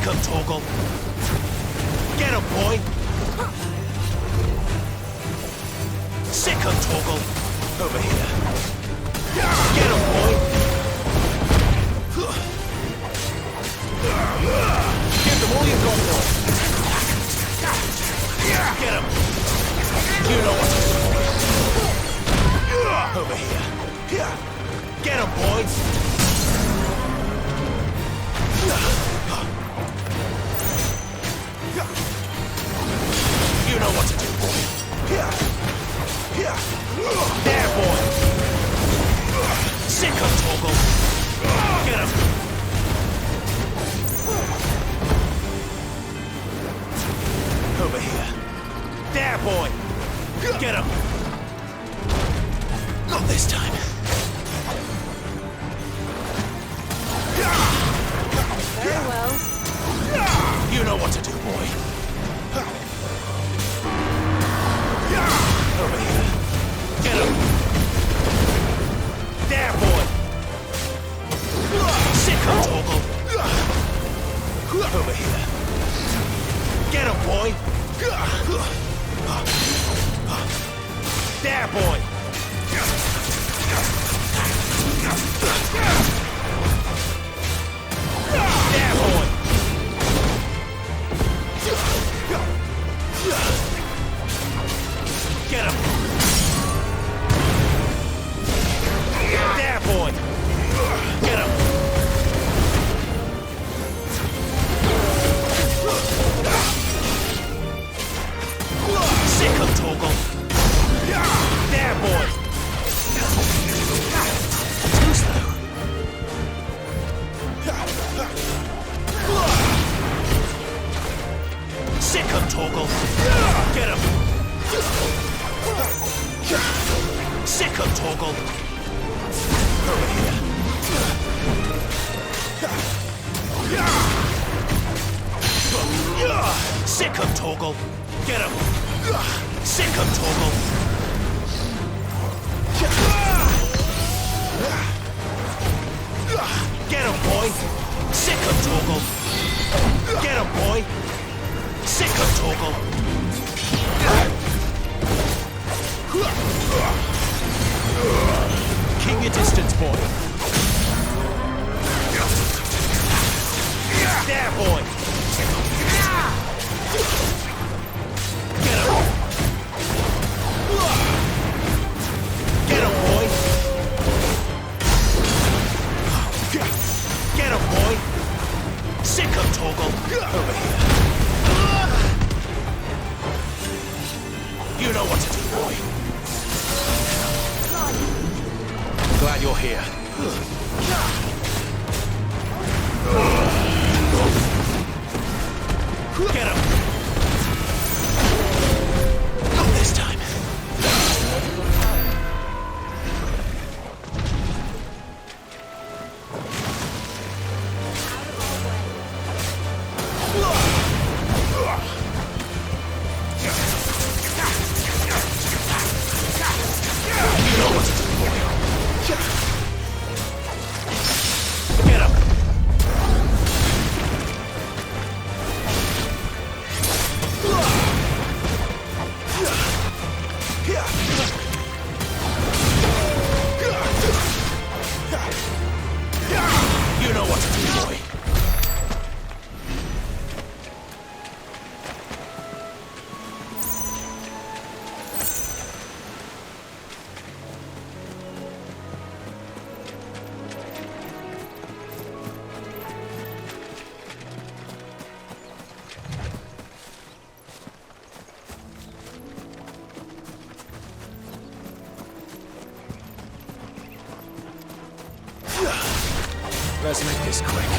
him, Toggle. Get him, boy. Sick him, Toggle. Over here. Get him, boy. Give them all you've got, boy. Get him. You know what to do. Over here. Get him, boy. You know what to do, boy. There, boy. Sick him, Toggle. Get him. Over here. There, boy. Get him. Not this time. Very well. You know what to do, boy. Over here. Get him. There, boy. Sick him, Toggle. Over here. Get him, boy. There, boy. There, boy. Get him. There, boy. Get him. Sick him, Toggle. There, boy. Too slow. Sick him, Toggle. Get him. Sick him, Toggle. Over here. Sick him, Toggle. Get him. Sick him, Toggle. Get him, boy. Sick him, Toggle. Get him, boy. Sick him, Toggle. Keep your distance, boy. There, boy. Get him. Get him, boy. Get him, boy. Sick him, Toggle. Over here. You know what to do, boy. Glad you're here. Get him. Not this time. You know what to do, boy. Get him. You know what to do, boy. Let's make this quick.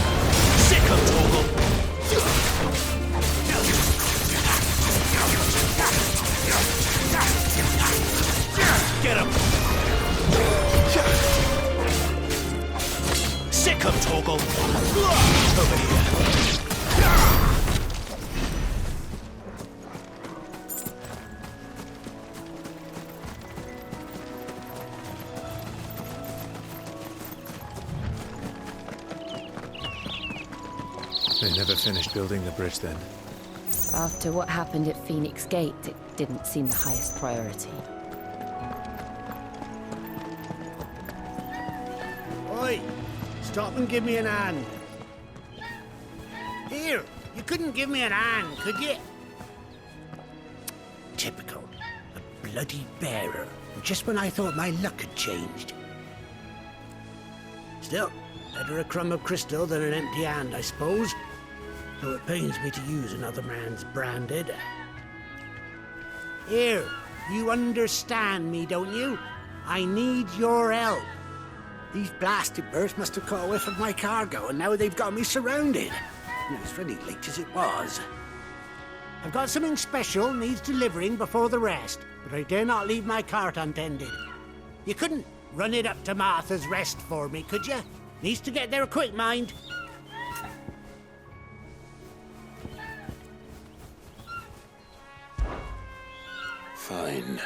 Sick him, Toggle. Get him. Sick him, Toggle. Over here. They never finished building the bridge then. After what happened at Phoenix Gate, it didn't seem the highest priority. Oi! Stop and give me an hand. Here, you couldn't give me an hand, could you? Typical. A bloody bearer. Just when I thought my luck had changed. Still, better a crumb of crystal than an empty hand, I suppose. Though it pains me to use another man's branded. Here, you understand me, don't you? I need your help. These blasted birds must have caught a whiff of my cargo, and now they've got me surrounded. It was really late as it was. I've got something special needs delivering before the rest, but I dare not leave my cart untended. You couldn't run it up to Martha's Rest for me, could you? Needs to get there quick, mind. Fine.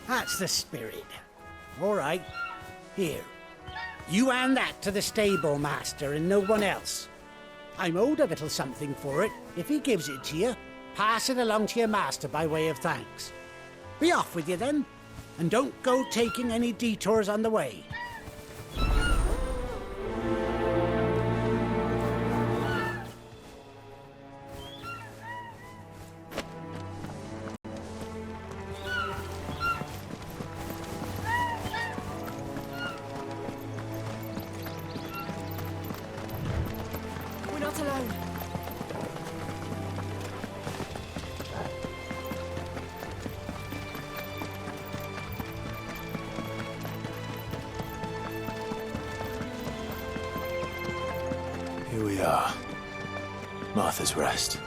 That's the spirit. All right. Here. You hand that to the stable master and no one else. I'm owed a little something for it. If he gives it to you, pass it along to your master by way of thanks. Be off with you then, and don't go taking any detours on the way. We're not alone. Here we are. Martha's Rest.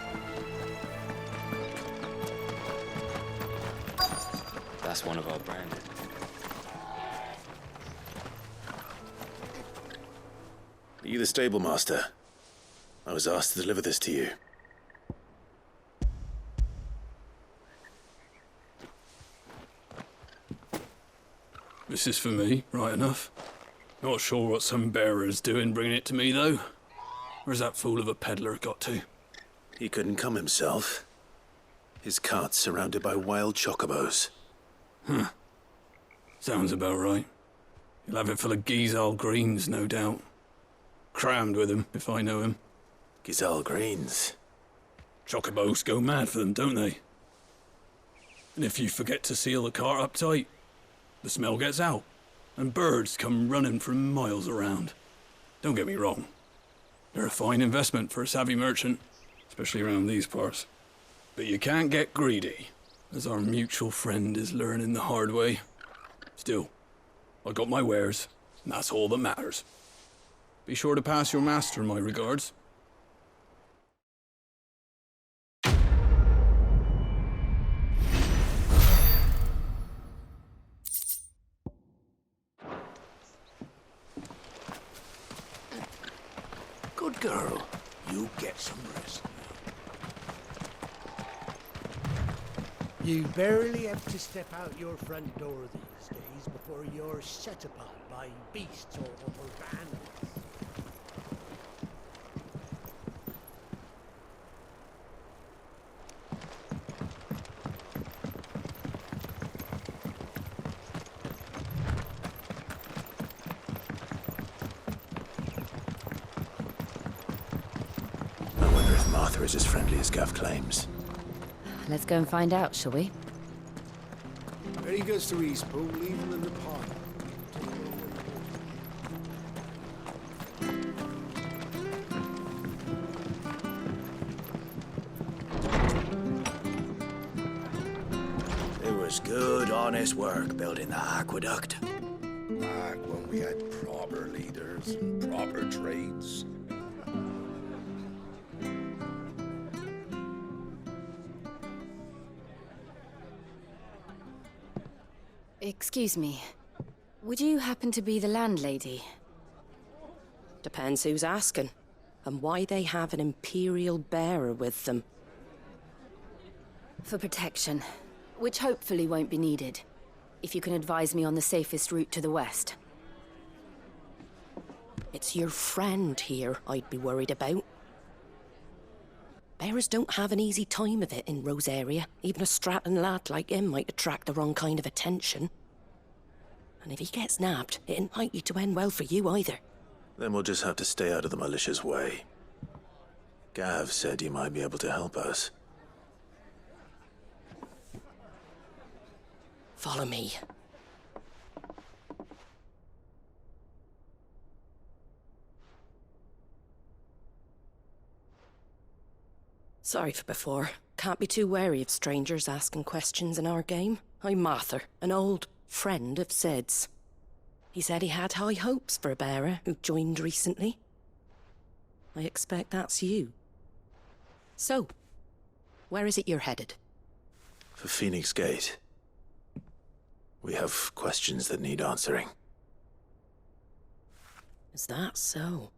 That's one of our branded. Are you the stable master? I was asked to deliver this to you. This is for me, right enough. Not sure what some bearer's doing bringing it to me, though. Where's that fool of a peddler got to? He couldn't come himself. His cart's surrounded by wild chocobos. Huh. Sounds about right. He'll have it full of Gizal greens, no doubt. Crammed with him, if I know him. Gizal greens. Chocobos go mad for them, don't they? And if you forget to seal the cart up tight, the smell gets out, and birds come running from miles around. Don't get me wrong. They're a fine investment for a savvy merchant, especially around these parts. But you can't get greedy, as our mutual friend is learning the hard way. Still, I got my wares, and that's all that matters. Be sure to pass your master my regards. Good girl. You get some rest. You barely have to step out your front door these days before you're set upon by beasts or bandits. I wonder if Martha is as friendly as Gav claims. Let's go and find out, shall we? When he goes to Eastpool, leave him in the park. It was good, honest work building the aqueduct. Back when we had proper leaders and proper trades. Excuse me. Would you happen to be the landlady? Depends who's asking, and why they have an Imperial bearer with them. For protection, which hopefully won't be needed. If you can advise me on the safest route to the west. It's your friend here I'd be worried about. Bearers don't have an easy time of it in Rose area. Even a Stratton lad like him might attract the wrong kind of attention. And if he gets nabbed, it ain't likely to end well for you either. Then we'll just have to stay out of the malicious way. Gav said he might be able to help us. Follow me. Sorry for before. Can't be too wary of strangers asking questions in our game. I'm Martha, an old friend of Sid's. He said he had high hopes for a bearer who joined recently. I expect that's you. So, where is it you're headed? For Phoenix Gate. We have questions that need answering. Is that so?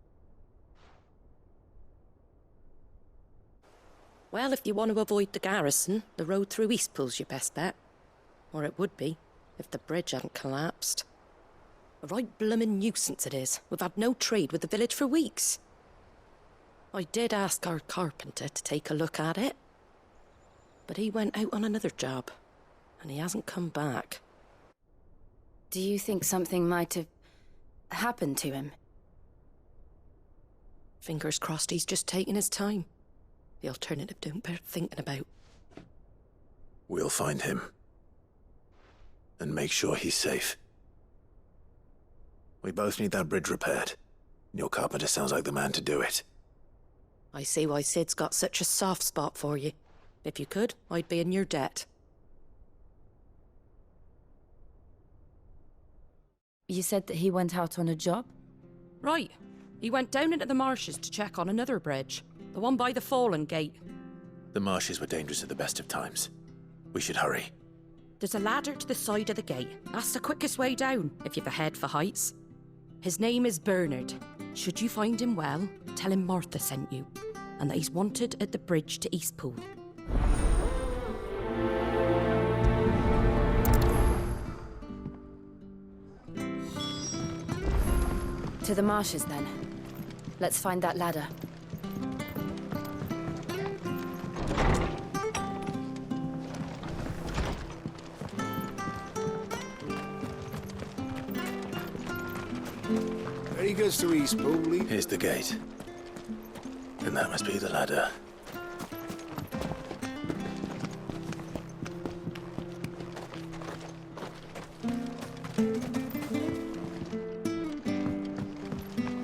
Well, if you want to avoid the garrison, the road through Eastpool's your best bet. Or it would be, if the bridge hadn't collapsed. A right bloomin' nuisance it is. We've had no trade with the village for weeks. I did ask our carpenter to take a look at it. But he went out on another job, and he hasn't come back. Do you think something might have happened to him? Fingers crossed he's just taking his time. The alternative don't bear thinking about. We'll find him. And make sure he's safe. We both need that bridge repaired. Your carpenter sounds like the man to do it. I see why Sid's got such a soft spot for you. If you could, I'd be in your debt. You said that he went out on a job? Right. He went down into the marshes to check on another bridge. The one by the Fallen Gate. The marshes were dangerous at the best of times. We should hurry. There's a ladder to the side of the gate. That's the quickest way down, if you've a head for heights. His name is Bernard. Should you find him well, tell him Martha sent you, and that he's wanted at the bridge to Eastpool. To the marshes, then. Let's find that ladder. There he goes to Eastpool. Here's the gate. And that must be the ladder.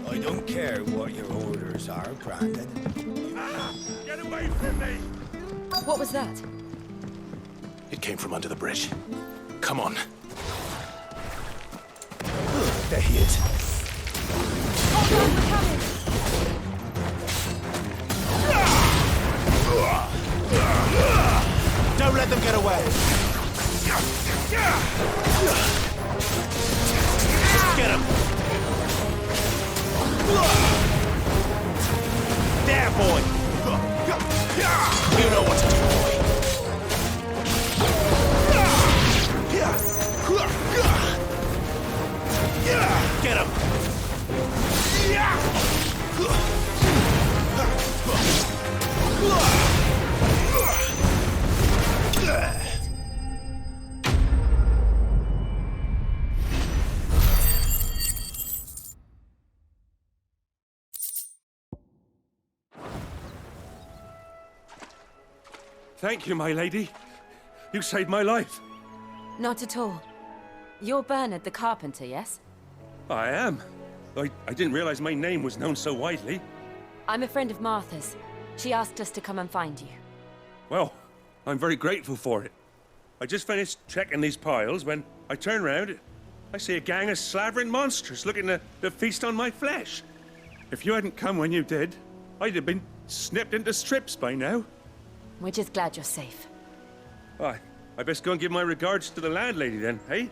I don't care what your orders are, Grandad. Get away from me! What was that? It came from under the bridge. Come on. There he is. Don't let them get away! Get him! There, boy! You know what to do, boy! Get him! Thank you, my lady. You saved my life. Not at all. You're Bernard the carpenter, yes? I am. I didn't realize my name was known so widely. I'm a friend of Martha's. She asked us to come and find you. Well, I'm very grateful for it. I just finished checking these piles when I turn around. I see a gang of slavering monsters looking to feast on my flesh. If you hadn't come when you did, I'd have been snipped into strips by now. We're just glad you're safe. I best go and give my regards to the landlady then, eh?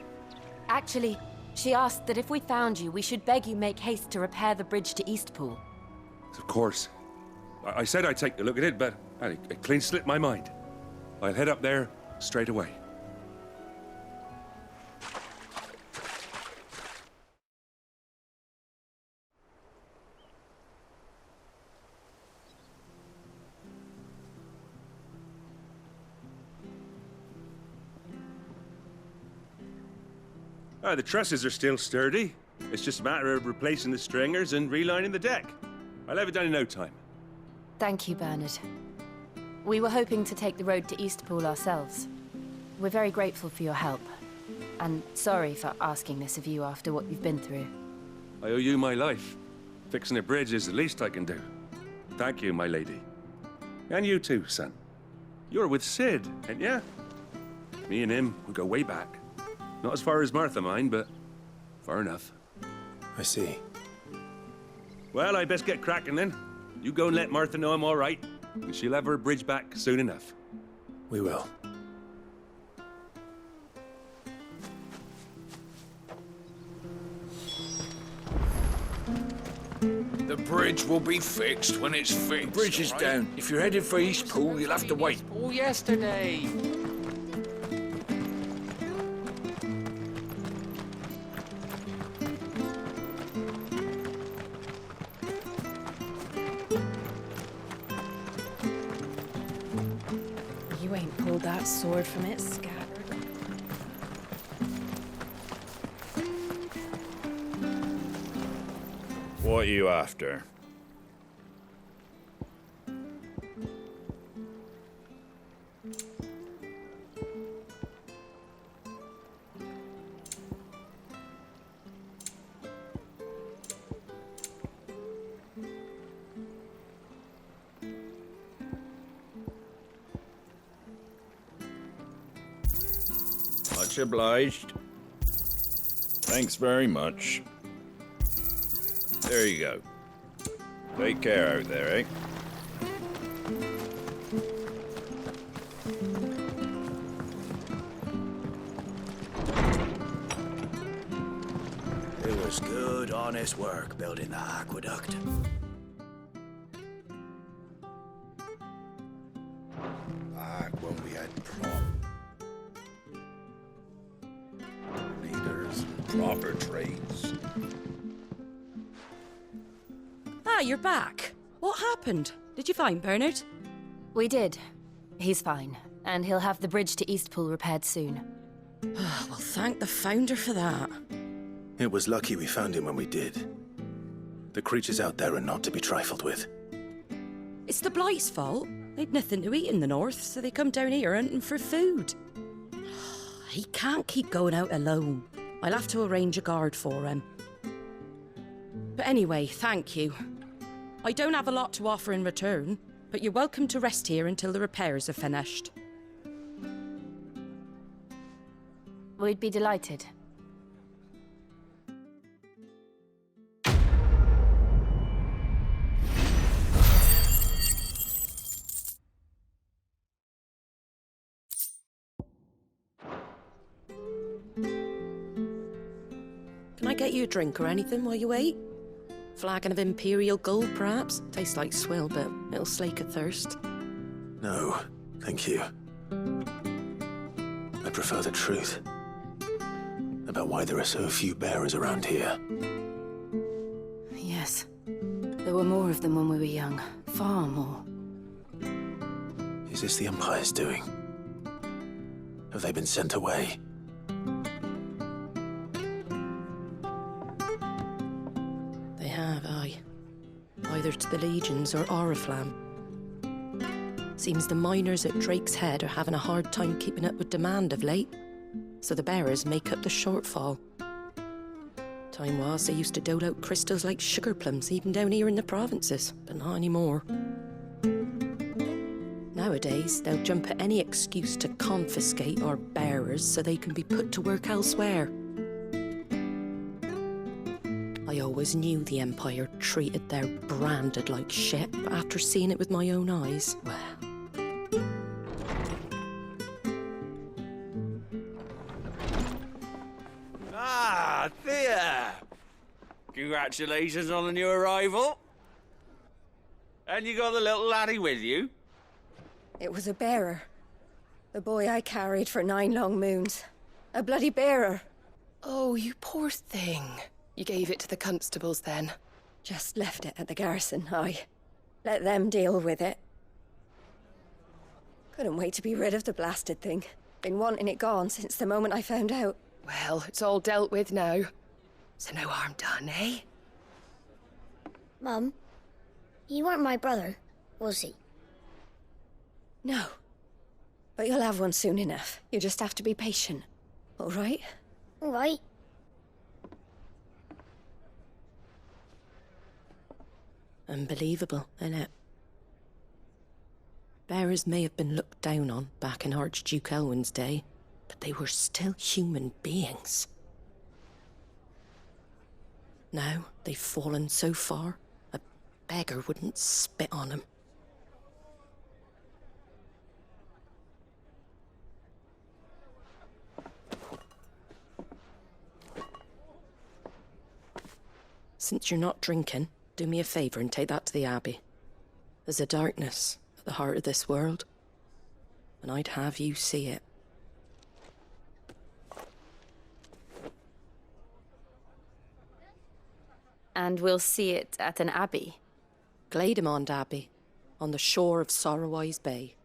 Actually, she asked that if we found you, we should beg you make haste to repair the bridge to Eastpool. Of course. I said I'd take a look at it, but it clean slipped my mind. I'll head up there straight away. The trusses are still sturdy. It's just a matter of replacing the stringers and relining the deck. I'll have it done in no time. Thank you, Bernard. We were hoping to take the road to Eastpool ourselves. We're very grateful for your help. And sorry for asking this of you after what you've been through. I owe you my life. Fixing a bridge is the least I can do. Thank you, my lady. And you too, son. You're with Sid, ain't ya? Me and him, we go way back. Not as far as Martha, mind, but far enough. I see. Well, I best get cracking then. You go and let Martha know I'm all right, and she'll have her bridge back soon enough. We will. The bridge will be fixed when it's fixed. The bridge is down. If you're headed for Eastpool, you'll have to wait. Oh, yesterday. You ain't pulled that sword from its scabbard. What are you after? Much obliged. Thanks very much. There you go. Take care out there, eh? It was good, honest work building that aqueduct. Back when we had leaders and proper trades. Ah, you're back. What happened? Did you find Bernard? We did. He's fine, and he'll have the bridge to Eastpool repaired soon. Well, thank the Founder for that. It was lucky we found him when we did. The creatures out there are not to be trifled with. It's the Blight's fault. They'd nothing to eat in the north, so they come down here hunting for food. He can't keep going out alone. I'll have to arrange a guard for him. But anyway, thank you. I don't have a lot to offer in return, but you're welcome to rest here until the repairs are finished. We'd be delighted. Can I get you a drink or anything while you wait? Flagon of Imperial Gold, perhaps? Tastes like swill, but it'll slake a thirst. No, thank you. I prefer the truth. About why there are so few bearers around here. Yes. There were more of them when we were young. Far more. Is this the Empire's doing? Have they been sent away? They have, aye. Either to the Legions or Oriflamme. Seems the miners at Drake's Head are having a hard time keeping up with demand of late, so the bearers make up the shortfall. Time was they used to dole out crystals like sugar plums even down here in the provinces, but not anymore. Nowadays, they'll jump at any excuse to confiscate our bearers so they can be put to work elsewhere. I always knew the Empire treated their branded like shit, but after seeing it with my own eyes, well... Ah, Thea! Congratulations on the new arrival. And you got the little laddie with you? It was a bearer. The boy I carried for 9 long moons. A bloody bearer. Oh, you poor thing. You gave it to the constables then? Just left it at the garrison, aye. Let them deal with it. Couldn't wait to be rid of the blasted thing. Been wanting it gone since the moment I found out. Well, it's all dealt with now. So no harm done, eh? Mum, you weren't my brother, was he? No. But you'll have one soon enough. You just have to be patient. All right? All right. Unbelievable, innit? Bearers may have been looked down on back in Archduke Elwin's day, but they were still human beings. Now they've fallen so far, a beggar wouldn't spit on them. Since you're not drinking, do me a favour and take that to the Abbey. There's a darkness at the heart of this world, and I'd have you see it. And we'll see it at an abbey? Glademond Abbey, on the shore of Sorrowwise Bay.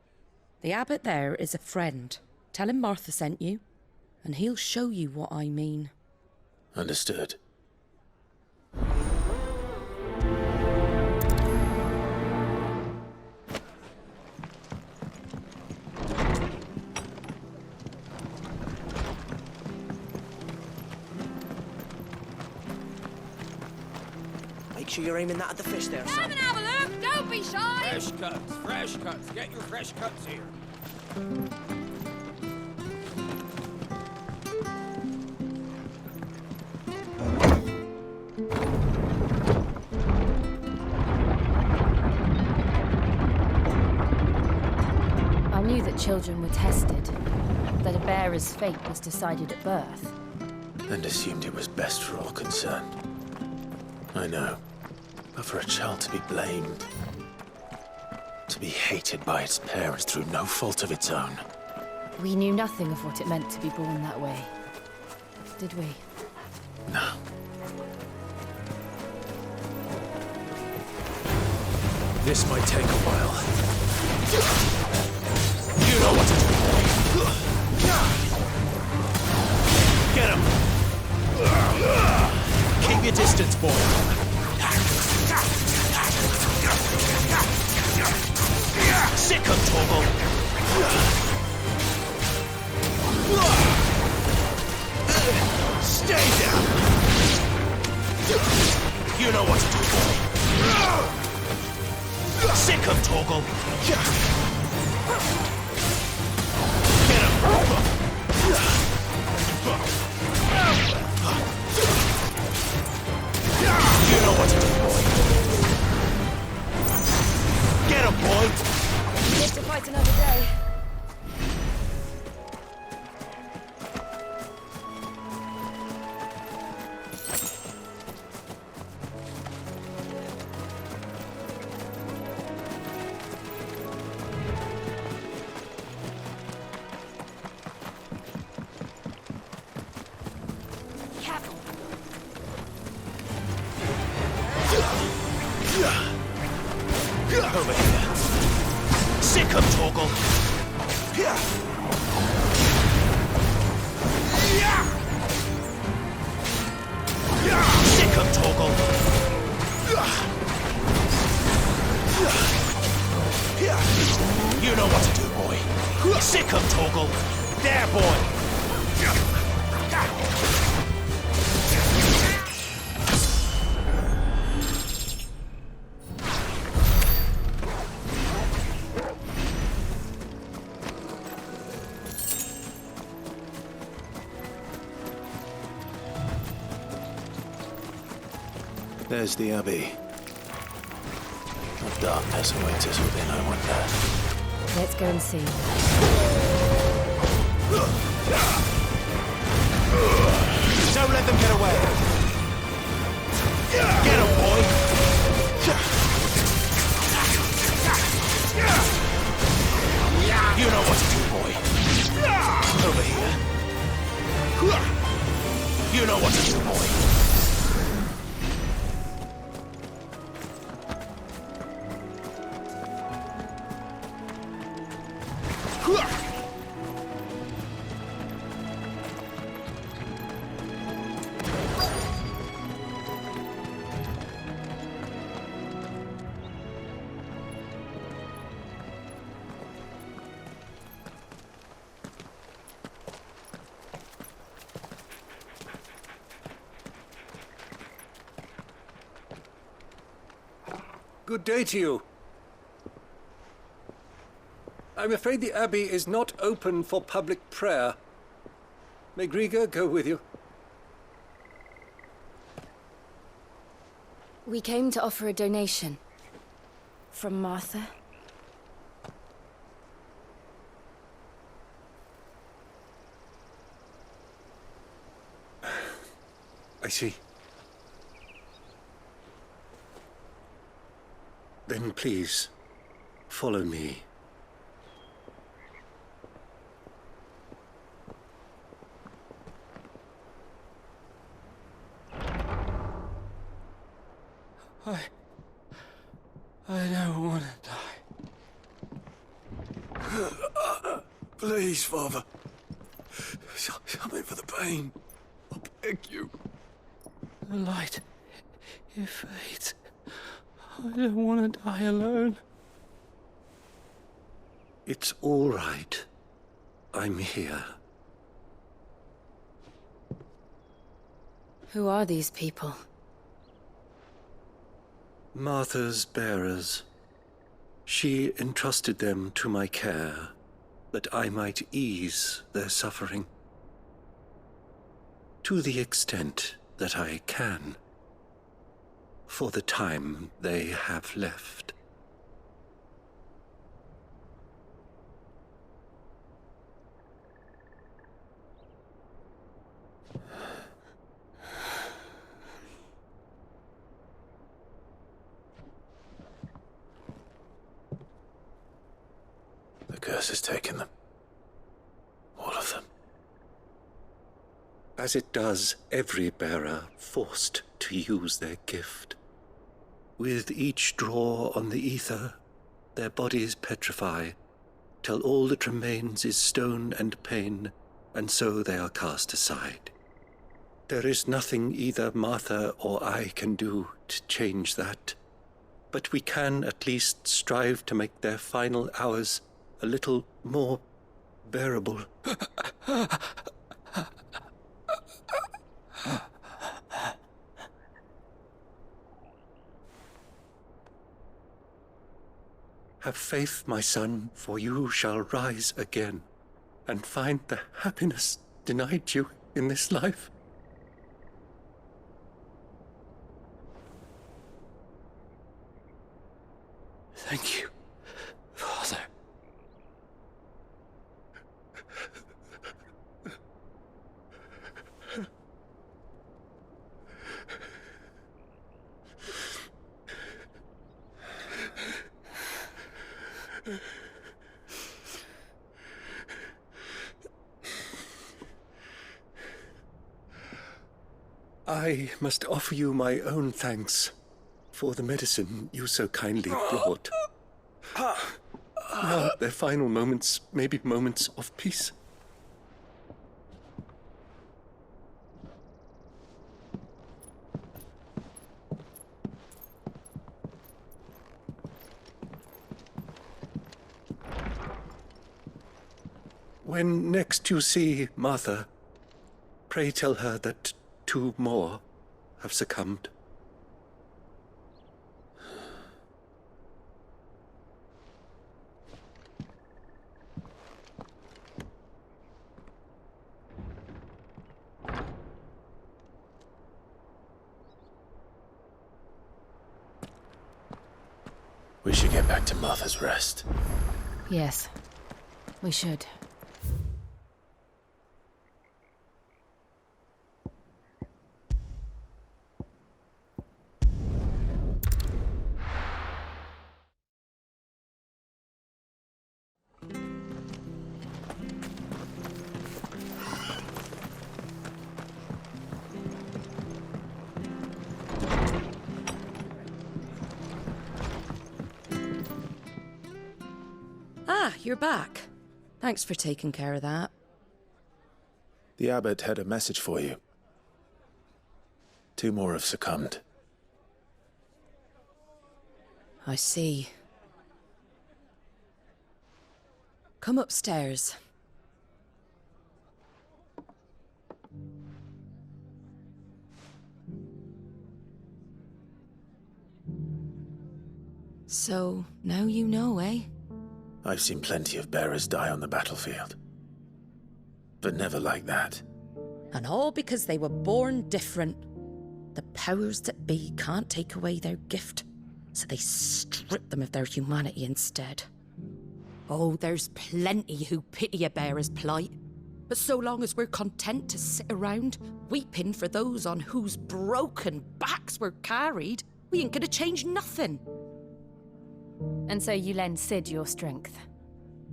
The abbot there is a friend. Tell him Martha sent you, and he'll show you what I mean. Understood. Make sure you're aiming that at the fish there, son. Come and have a look! Don't be shy! Fresh cuts, fresh cuts. Get your fresh cuts here. I knew that children were tested, that a bearer's fate was decided at birth. And assumed it was best for all concerned. I know. But for a child to be blamed, to be hated by its parents through no fault of its own. We knew nothing of what it meant to be born that way, did we? No. This might take a while. You know what to do. Get him! Keep your distance, boy. Sick of Torgal! Stay down! You know what to do, boy. Sick of Torgal! Get him! You know what to do, boy. Get him, boy! Live to fight another day. Over here. Sick of Torgal. Sick of Torgal. You know what to do, boy. Sick of Torgal. There, boy. There's the Abbey. What darkness awaits us within, I wonder. Let's go and see. Don't let them get away. Get him, boy. You know what to do, boy. Over here. You know what to do, boy. Good day to you. I'm afraid the Abbey is not open for public prayer. May Griga go with you? We came to offer a donation. From Martha. I see. Then please, follow me. I don't want to die. Please, Father. Something for the pain. I beg you. The light, it fades. I don't want to die alone. It's all right. I'm here. Who are these people? Martha's bearers. She entrusted them to my care, that I might ease their suffering. To the extent that I can, for the time they have left. The curse has taken them. All of them. As it does every bearer forced to use their gift. With each draw on the ether, their bodies petrify, till all that remains is stone and pain, and so they are cast aside. There is nothing either Martha or I can do to change that, but we can at least strive to make their final hours a little more bearable. Have faith, my son, for you shall rise again, and find the happiness denied you in this life. Thank you, Father. I must offer you my own thanks for the medicine you so kindly brought. Now their final moments may be moments of peace. When next you see Martha, pray tell her that 2 more have succumbed. We should get back to Martha's Rest. Yes, we should. Ah, you're back. Thanks for taking care of that. The abbot had a message for you. 2 more have succumbed. I see. Come upstairs. So, now you know, eh? I've seen plenty of bearers die on the battlefield. But never like that. And all because they were born different. The powers that be can't take away their gift, so they strip them of their humanity instead. Oh, there's plenty who pity a bearer's plight. But so long as we're content to sit around, weeping for those on whose broken backs we're carried, we ain't gonna change nothing. And so you lend Sid your strength?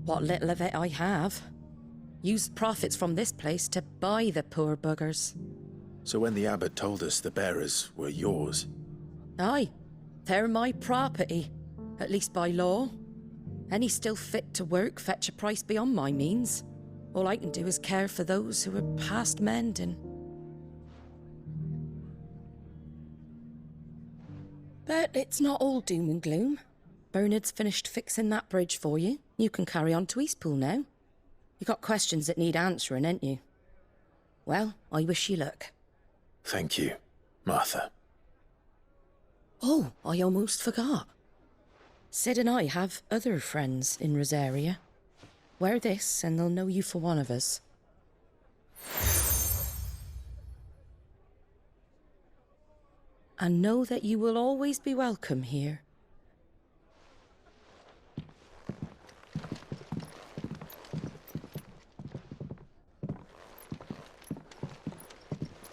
What little of it I have. Used profits from this place to buy the poor buggers. So when the abbot told us the bearers were yours... Aye, they're my property, at least by law. Any still fit to work fetch a price beyond my means. All I can do is care for those who are past mending. But it's not all doom and gloom. Bernard's finished fixing that bridge for you. You can carry on to Eastpool now. You got questions that need answering, ain't you? Well, I wish you luck. Thank you, Martha. Oh, I almost forgot. Sid and I have other friends in Rosaria. Wear this and they'll know you for one of us. And know that you will always be welcome here.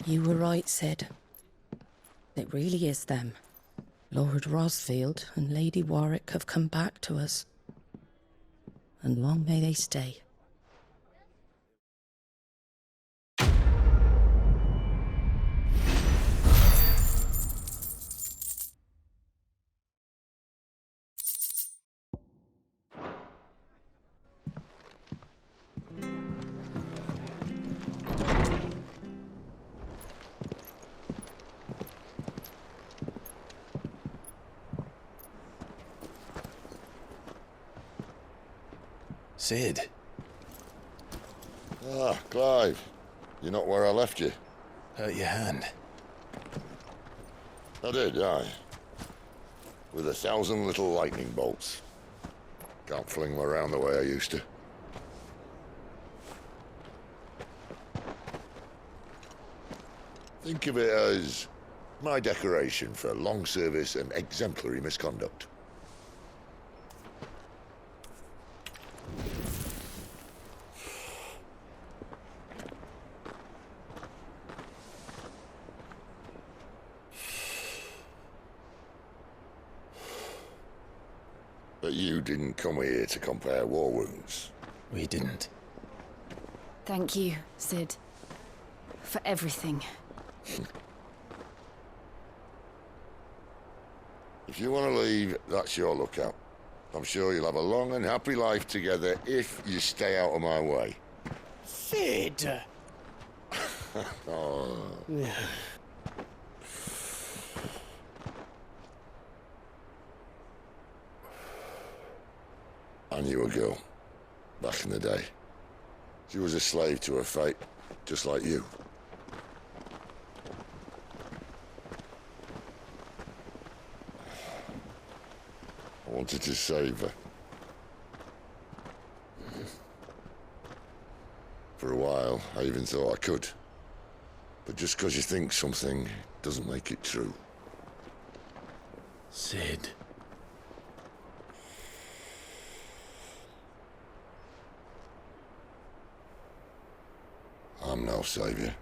You were right, Sid. It really is them. Lord Rosfield and Lady Warwick have come back to us. And long may they stay. Sid. Ah, Clive. You're not where I left you. Hurt your hand. I did, aye. With 1,000 little lightning bolts. Can't fling them around the way I used to. Think of it as my decoration for long service and exemplary misconduct. But you didn't come here to compare war wounds. We didn't. Thank you, Sid. For everything. If you want to leave, that's your lookout. I'm sure you'll have a long and happy life together if you stay out of my way. Sid! Oh. I knew a girl, back in the day. She was a slave to her fate, just like you. I wanted to save her. For a while, I even thought I could. But just because you think something doesn't make it true. Sid. I'm no savior.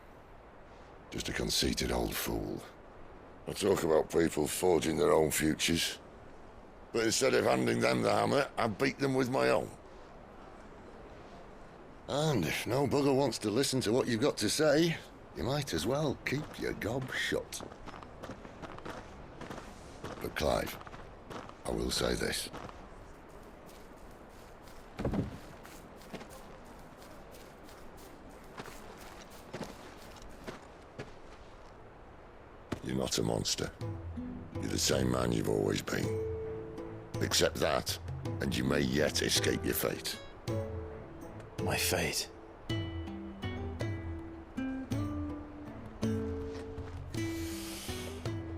Just a conceited old fool. I talk about people forging their own futures. But instead of handing them the hammer, I beat them with my own. And if no bugger wants to listen to what you've got to say, you might as well keep your gob shut. But Clive, I will say this. You're not a monster. You're the same man you've always been. Accept that, and you may yet escape your fate. My fate?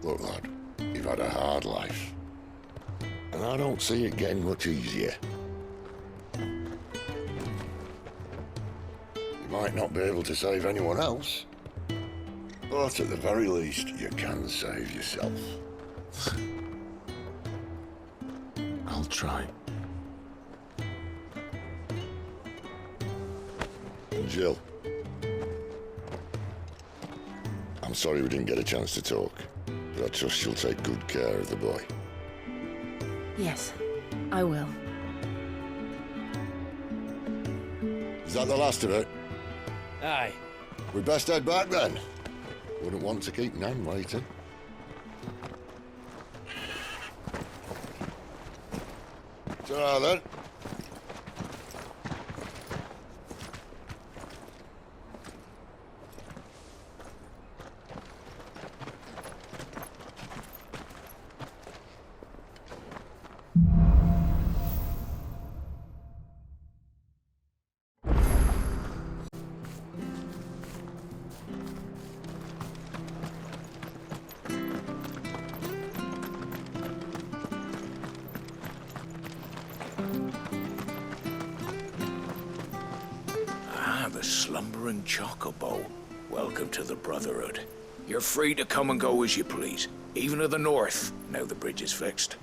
Look, lad, you've had a hard life. And I don't see it getting much easier. You might not be able to save anyone else, but at the very least, you can save yourself. I'll try. And Jill, I'm sorry we didn't get a chance to talk, but I trust you'll take good care of the boy. Yes, I will. Is that the last of it? Aye. We best head back then. Wouldn't want to keep Nan waiting. Ta-ra then. The slumbering chocobo. Welcome to the Brotherhood. You're free to come and go as you please, even to the north, now the bridge is fixed.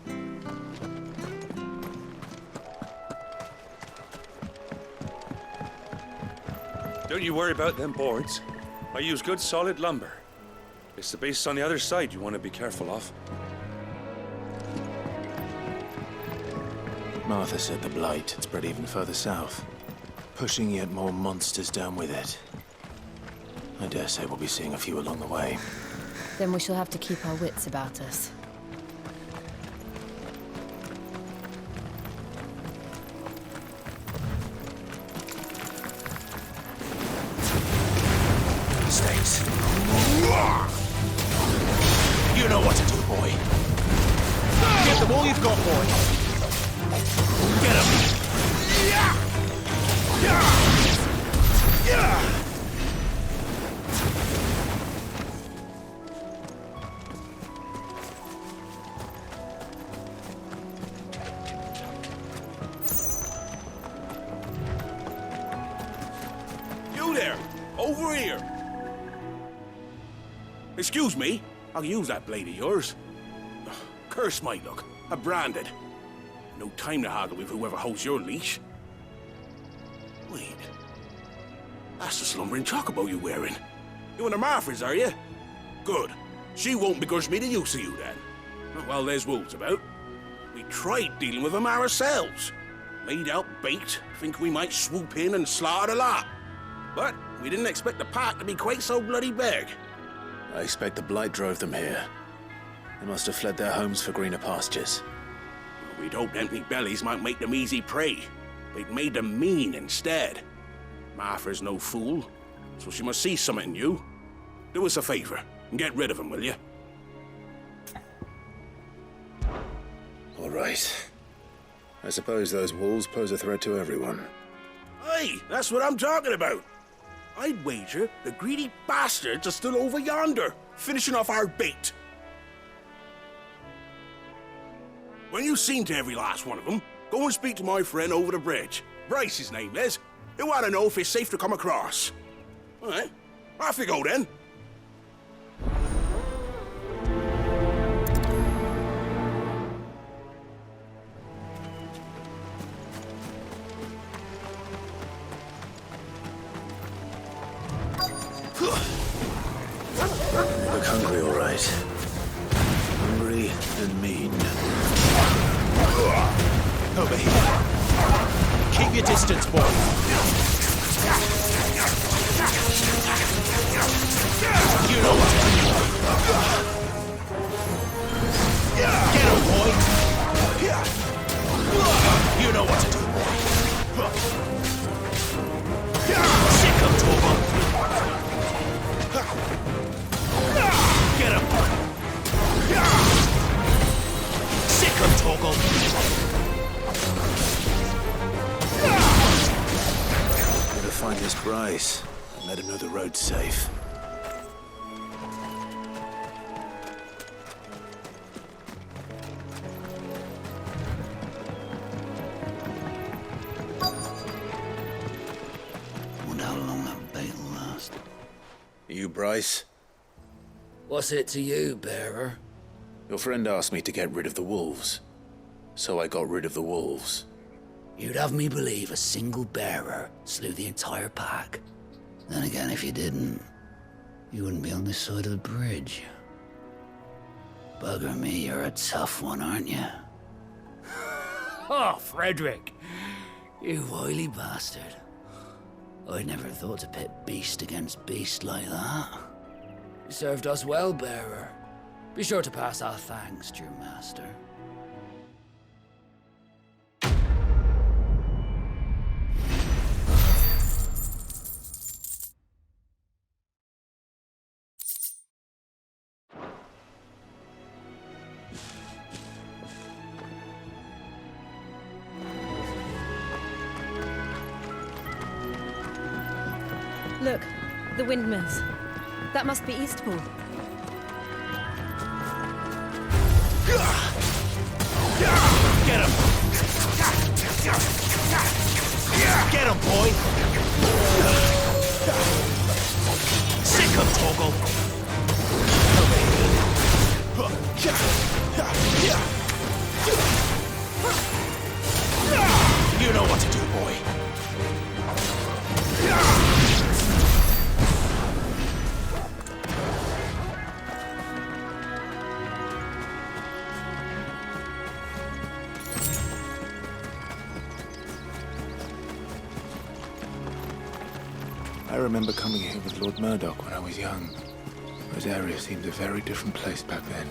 Don't you worry about them boards. I use good solid lumber. It's the beasts on the other side you want to be careful of. Martha said the blight had spread even further south, pushing yet more monsters down with it. I dare say we'll be seeing a few along the way. Then we shall have to keep our wits about us. Mistakes. You know what to do, boy. Get them all you've got, boy. Get him. Yeah! You there! Over here! Excuse me, I'll use that blade of yours. Curse my luck. I'm branded. No time to haggle with whoever holds your leash. Wait. That's the slumbering chocobo you're wearing. You and the Marthas, are you? Good. She won't begrudge me the use of you, then. Well, there's wolves about. We tried dealing with them ourselves. Laid out bait, think we might swoop in and slaughter the lot. But we didn't expect the pack to be quite so bloody big. I expect the blight drove them here. They must have fled their homes for greener pastures. We'd hoped empty bellies might make them easy prey. They'd made them mean instead. Martha's no fool, so she must see something in you. Do us a favor and get rid of them, will you? All right. I suppose those wolves pose a threat to everyone. Hey, that's what I'm talking about. I'd wager the greedy bastards are still over yonder, finishing off our bait. When you've seen to every last one of them, go and speak to my friend over the bridge. Bryce, his name is. He'll want to know if it's safe to come across. All right, off you go then. You look hungry, all right. Hungry and mean. Over here. Keep your distance, boy. You know what to do. Get him, boy. You know what to do, boy. Sick of Torval. Get him. Sick of Torgal. Better find this Bryce and let him know the road's safe. You, Bryce? What's it to you, bearer? Your friend asked me to get rid of the wolves. So I got rid of the wolves. You'd have me believe a single bearer slew the entire pack. Then again, if you didn't, you wouldn't be on this side of the bridge. Bugger me, you're a tough one, aren't you? Oh, Frederick! You wily bastard. I'd never thought to pit beast against beast like that. You served us well, bearer. Be sure to pass our thanks to your master. Look, the windmills. That must be Eastpool. Get him! Get him, boy! Sick him, Torgal! You know what to do, boy. I remember coming here with Lord Murdoch when I was young. Those areas seemed a very different place back then.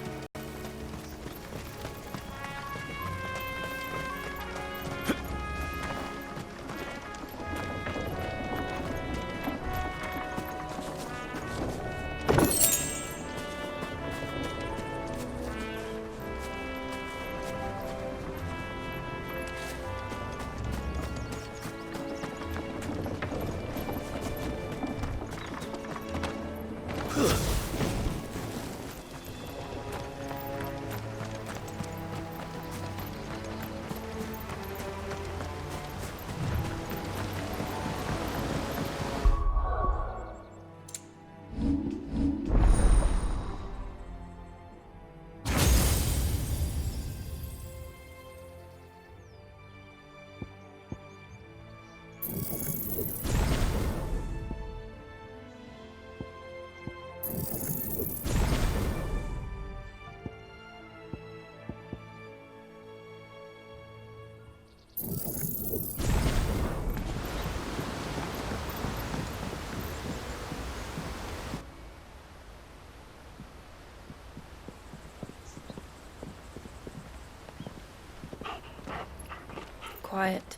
Quiet,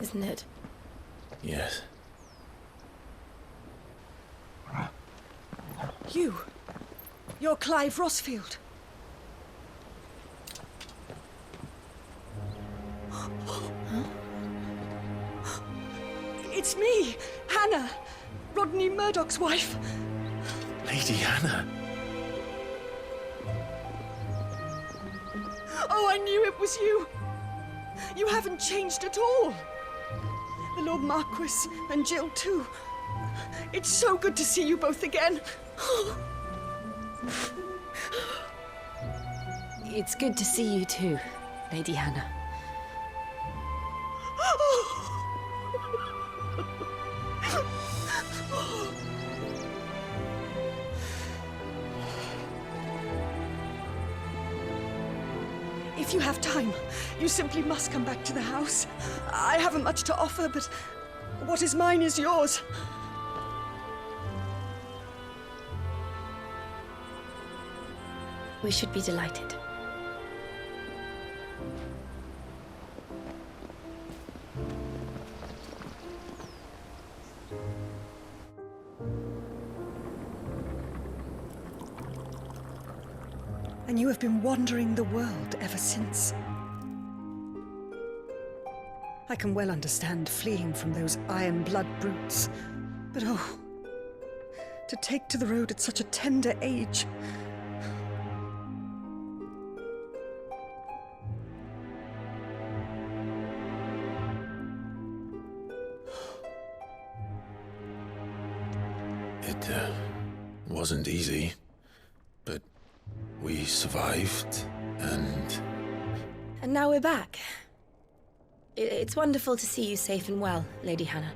isn't it? Yes. You're Clive Rossfield. It's me, Hannah, Rodney Murdoch's wife. Lady Hannah. Oh, I knew it was you. You haven't changed at all. The Lord Marquis and Jill too. It's so good to see you both again. It's good to see you too, Lady Hannah. If you have time, you simply must come back to the house. I haven't much to offer, but what is mine is yours. We should be delighted. And you have been wandering the world ever since. I can well understand fleeing from those iron blood brutes, but oh, to take to the road at such a tender age. It wasn't easy, but we survived, and... And now we're back. It's wonderful to see you safe and well, Lady Hannah.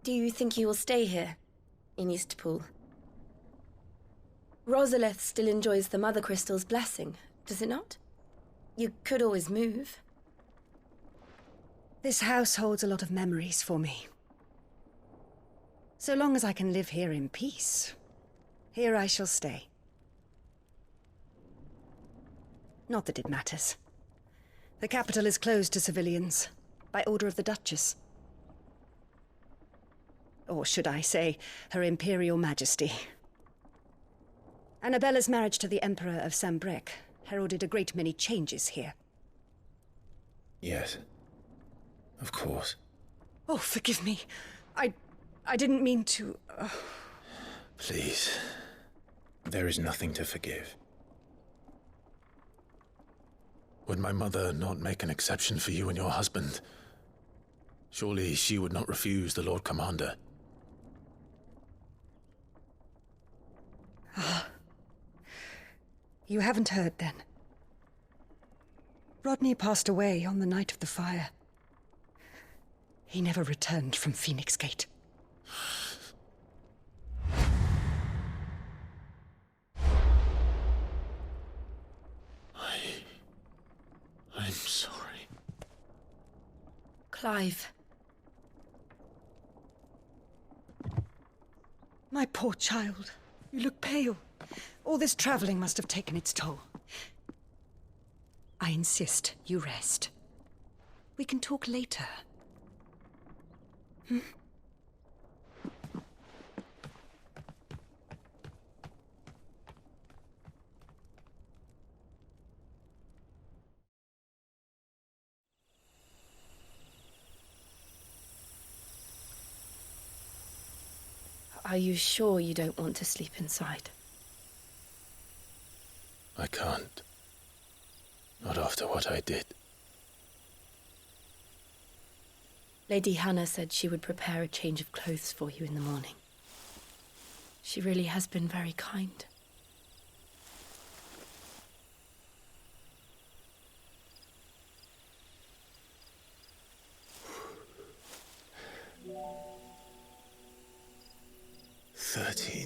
Do you think you will stay here, in Eastpool? Rosalith still enjoys the Mother Crystal's blessing, does it not? You could always move. This house holds a lot of memories for me. So long as I can live here in peace, here I shall stay. Not that it matters. The capital is closed to civilians, by order of the Duchess. Or should I say, Her Imperial Majesty. Annabella's marriage to the Emperor of Sambrec heralded a great many changes here. Yes. Of course. Oh, forgive me. I didn't mean to... Please. There is nothing to forgive. Would my mother not make an exception for you and your husband? Surely she would not refuse the Lord Commander. You haven't heard, then. Rodney passed away on the night of the fire. He never returned from Phoenix Gate. I'm sorry. Clive. My poor child. You look pale. All this traveling must have taken its toll. I insist you rest. We can talk later. Hmm? Are you sure you don't want to sleep inside? I can't. Not after what I did. Lady Hannah said she would prepare a change of clothes for you in the morning. She really has been very kind.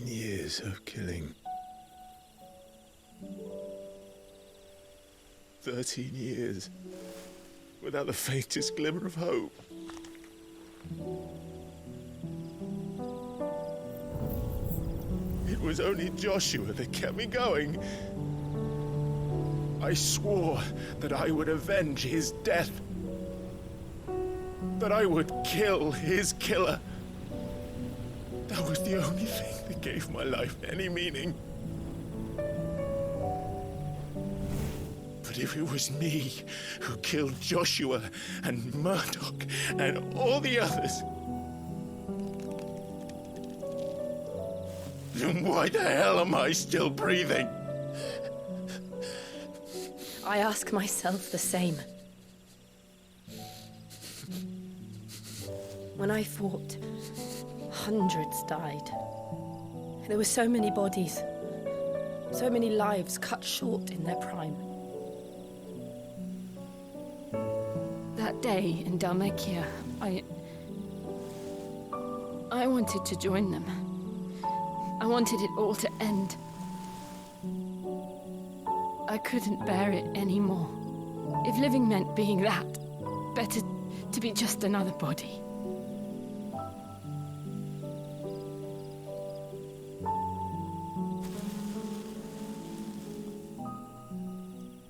Years of killing. 13 years without the faintest glimmer of hope. It was only Joshua that kept me going. I swore that I would avenge his death. That I would kill his killer. That was the only thing that gave my life any meaning. But if it was me who killed Joshua and Murdoch and all the others, then why the hell am I still breathing? I ask myself the same. When I fought, hundreds died. There were so many bodies, so many lives cut short in their prime. That day in Dalmekia, I wanted to join them. I wanted it all to end. I couldn't bear it anymore. If living meant being that, better to be just another body.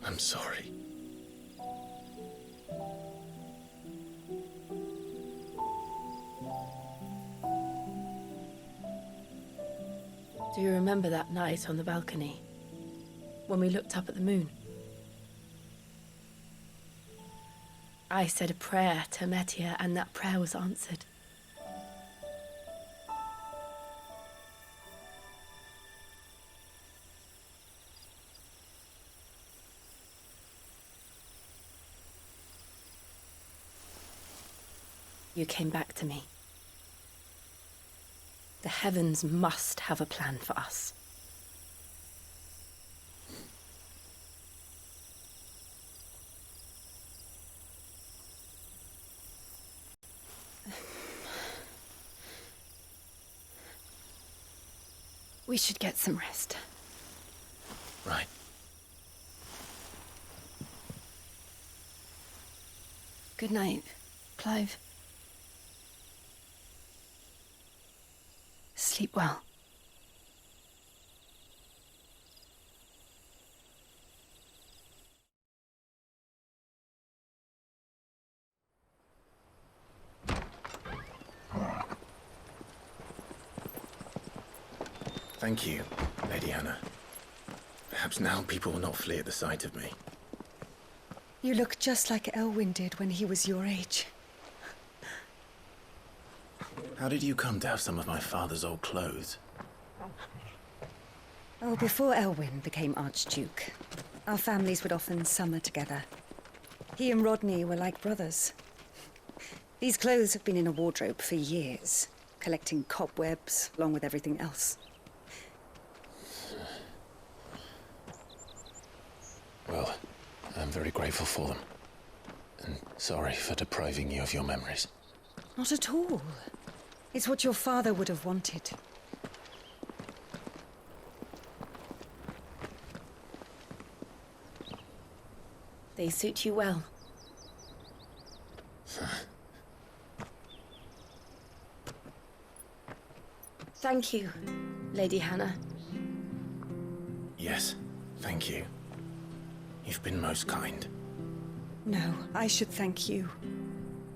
I'm sorry. Do you remember that night on the balcony, when we looked up at the moon? I said a prayer to Metia, and that prayer was answered. You came back to me. The heavens must have a plan for us. We should get some rest. Right. Good night, Clive. Sleep well. Thank you, Lady Hannah. Perhaps now people will not flee at the sight of me. You look just like Elwyn did when he was your age. How did you come to have some of my father's old clothes? Oh, before Elwyn became Archduke, our families would often summer together. He and Rodney were like brothers. These clothes have been in a wardrobe for years, collecting cobwebs along with everything else. Well, I'm very grateful for them. And sorry for depriving you of your memories. Not at all. It's what your father would have wanted. They suit you well. Thank you, Lady Hannah. Yes, thank you. You've been most kind. No, I should thank you.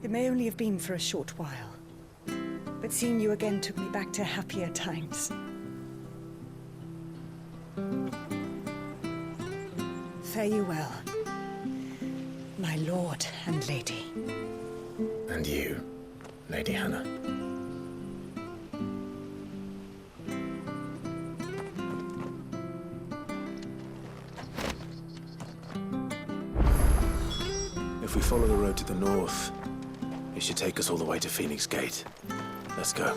It may only have been for a short while, but seeing you again took me back to happier times. Fare you well, my lord and lady. And you, Lady Hannah. If we follow the road to the north, it should take us all the way to Phoenix Gate. Let's go.